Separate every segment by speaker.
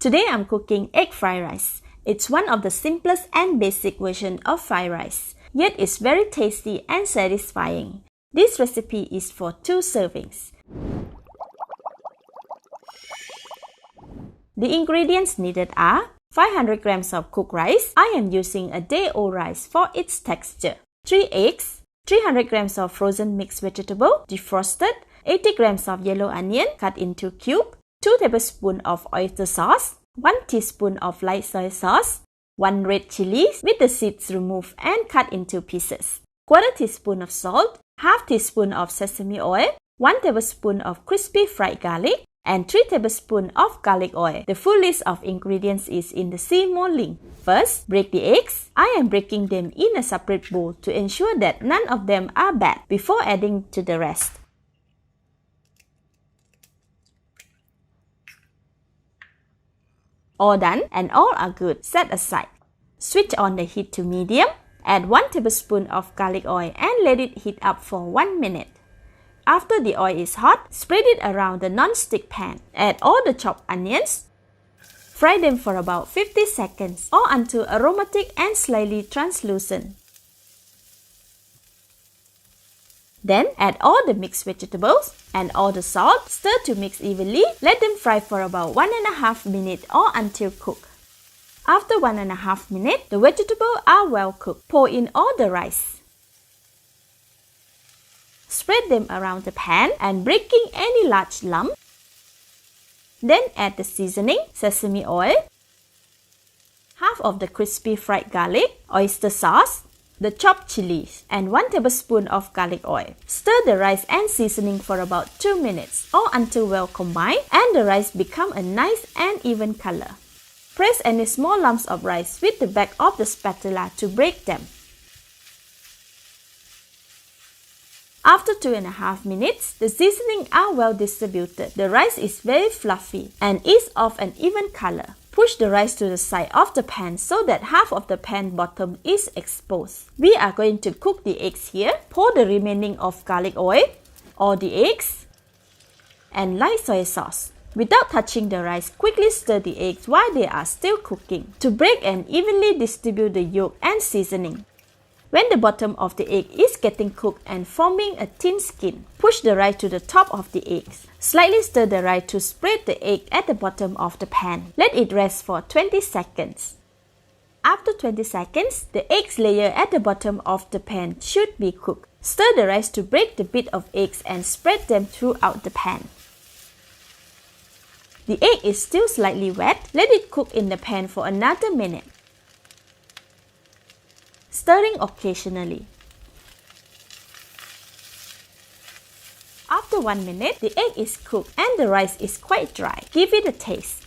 Speaker 1: Today I'm cooking egg fried rice. It's one of the simplest and basic version of fried rice, yet it's very tasty and satisfying. This recipe is for 2 servings. The ingredients needed are 500 grams of cooked rice. I am using a day-old rice for its texture. 3 eggs, 300 grams of frozen mixed vegetable, defrosted, 80 grams of yellow onion cut into cubes, 2 tablespoons of oyster sauce, 1 teaspoon of light soy sauce, 1 red chilli with the seeds removed and cut into pieces, 1/4 teaspoon of salt, 1/2 teaspoon of sesame oil, 1 tablespoon of crispy fried garlic, and 3 tablespoons of garlic oil. The full list of ingredients is in the See More link. First, break the eggs. I am breaking them in a separate bowl to ensure that none of them are bad before adding to the rest. All done and all are good. Set aside. Switch on the heat to medium. Add 1 tablespoon of garlic oil and let it heat up for 1 minute. After the oil is hot, spread it around the non-stick pan. Add all the chopped onions. Fry them for about 50 seconds or until aromatic and slightly translucent. Then add all the mixed vegetables and all the salt. Stir to mix evenly. Let them fry for about 1.5 minutes or until cooked. After 1.5 minutes, the vegetables are well cooked. Pour in all the rice. Spread them around the pan and breaking any large lump. Then add the seasoning, sesame oil, half of the crispy fried garlic, oyster sauce, the chopped chilies, and 1 tablespoon of garlic oil. Stir the rice and seasoning for about 2 minutes or until well combined and the rice become a nice and even color. Press any small lumps of rice with the back of the spatula to break them. After 2.5 minutes, the seasoning are well distributed. The rice is very fluffy and is of an even color. Push the rice to the side of the pan so that half of the pan bottom is exposed. We are going to cook the eggs here. Pour the remaining of garlic oil, all the eggs, and light soy sauce. Without touching the rice, quickly stir the eggs while they are still cooking to break and evenly distribute the yolk and seasoning. When the bottom of the egg is getting cooked and forming a thin skin, push the rice to the top of the eggs. Slightly stir the rice to spread the egg at the bottom of the pan. Let it rest for 20 seconds. After 20 seconds, the eggs layer at the bottom of the pan should be cooked. Stir the rice to break the bit of eggs and spread them throughout the pan. The egg is still slightly wet. Let it cook in the pan for another minute, stirring occasionally. After 1 minute, the egg is cooked and the rice is quite dry. Give it a taste.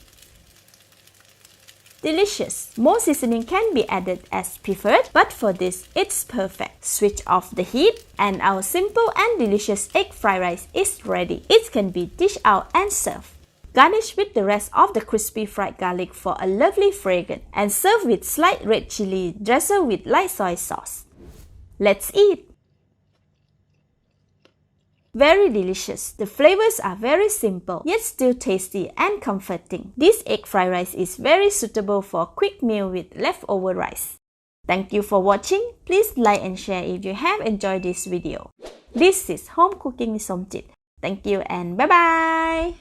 Speaker 1: Delicious. More seasoning can be added as preferred, but for this, it's perfect. Switch off the heat and our simple and delicious egg fried rice is ready. It can be dished out and served. Garnish with the rest of the crispy fried garlic for a lovely fragrance and serve with sliced red chili drizzled with light soy sauce. Let's eat! Very delicious. The flavors are very simple yet still tasty and comforting. This egg fried rice is very suitable for a quick meal with leftover rice. Thank you for watching. Please like and share if you have enjoyed this video. This is Home Cooking with Somjit. Thank you and bye-bye!